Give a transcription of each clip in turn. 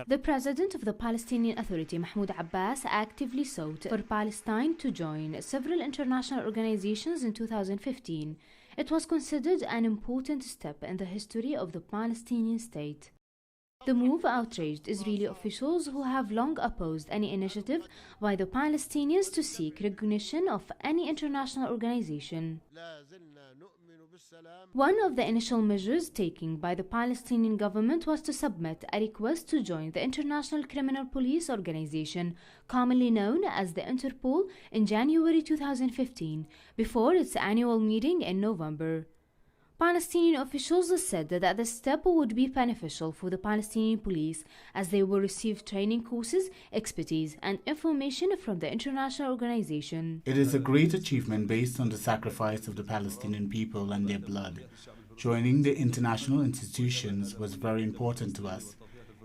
The president of the Palestinian Authority, Mahmoud Abbas, actively sought for Palestine to join several international organizations in 2015. It was considered an important step in the history of the Palestinian state. The move outraged Israeli officials who have long opposed any initiative by the Palestinians to seek recognition of any international organization. One of the initial measures taken by the Palestinian government was to submit a request to join the International Criminal Police Organization, commonly known as the Interpol, in January 2015, before its annual meeting in November. Palestinian officials said that the step would be beneficial for the Palestinian police, as they will receive training courses, expertise, and information from the international organization. It is a great achievement based on the sacrifice of the Palestinian people and their blood. Joining the international institutions was very important to us.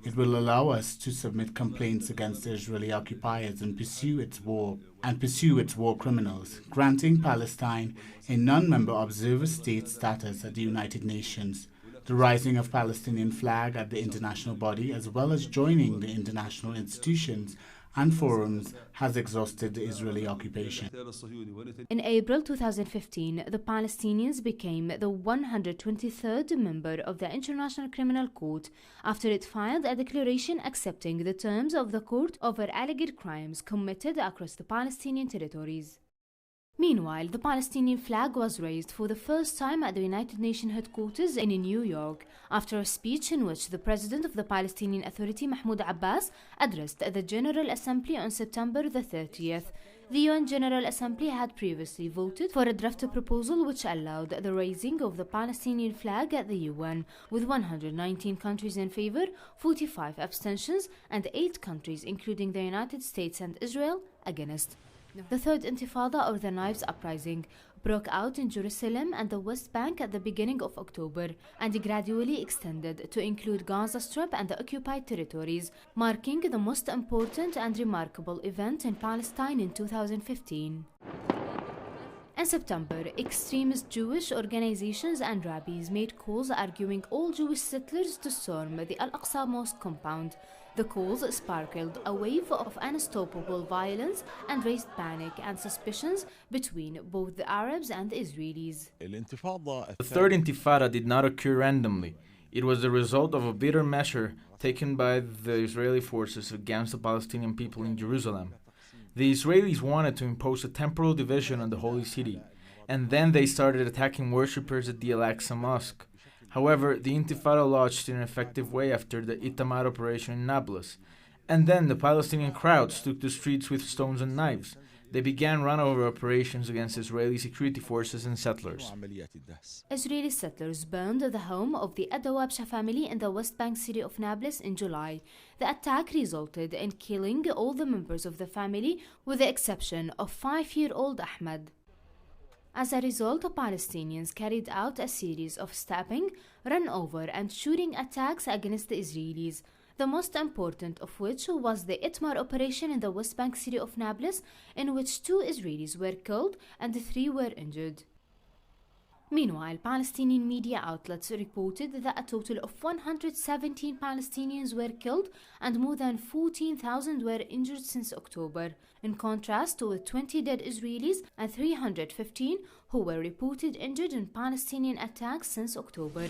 It will allow us to submit complaints against the Israeli occupiers and pursue its war criminals, granting Palestine a non-member observer state status at the United Nations, the rising of Palestinian flag at the international body, as well as joining the international institutions and forums, has exhausted the Israeli occupation. In April 2015, the Palestinians became the 123rd member of the International Criminal Court after it filed a declaration accepting the terms of the court over alleged crimes committed across the Palestinian territories. Meanwhile, the Palestinian flag was raised for the first time at the United Nations headquarters in New York, after a speech in which the president of the Palestinian Authority, Mahmoud Abbas, addressed the General Assembly on September the 30th. The UN General Assembly had previously voted for a draft proposal which allowed the raising of the Palestinian flag at the UN, with 119 countries in favor, 45 abstentions, and 8 countries, including the United States and Israel, against. The Third Intifada, or the Knives Uprising, broke out in Jerusalem and the West Bank at the beginning of October and gradually extended to include Gaza Strip and the occupied territories, marking the most important and remarkable event in Palestine in 2015. In September, extremist Jewish organizations and rabbis made calls arguing all Jewish settlers to storm the Al-Aqsa Mosque compound. The calls sparkled a wave of unstoppable violence and raised panic and suspicions between both the Arabs and the Israelis. The Third Intifada did not occur randomly. It was the result of a bitter measure taken by the Israeli forces against the Palestinian people in Jerusalem. The Israelis wanted to impose a temporal division on the Holy City, and then they started attacking worshippers at the Al-Aqsa Mosque. However, the Intifada launched in an effective way after the Itamar operation in Nablus, and then the Palestinian crowds took the streets with stones and knives. They began run-over operations against Israeli security forces and settlers. Israeli settlers burned the home of the Adawabsha family in the West Bank city of Nablus in July. The attack resulted in killing all the members of the family, with the exception of 5-year-old Ahmed. As a result, the Palestinians carried out a series of stabbing, run-over, and shooting attacks against the Israelis, the most important of which was the Itmar operation in the West Bank city of Nablus, in which 2 Israelis were killed and 3 were injured. Meanwhile, Palestinian media outlets reported that a total of 117 Palestinians were killed and more than 14,000 were injured since October, in contrast to 20 dead Israelis and 315 who were reported injured in Palestinian attacks since October.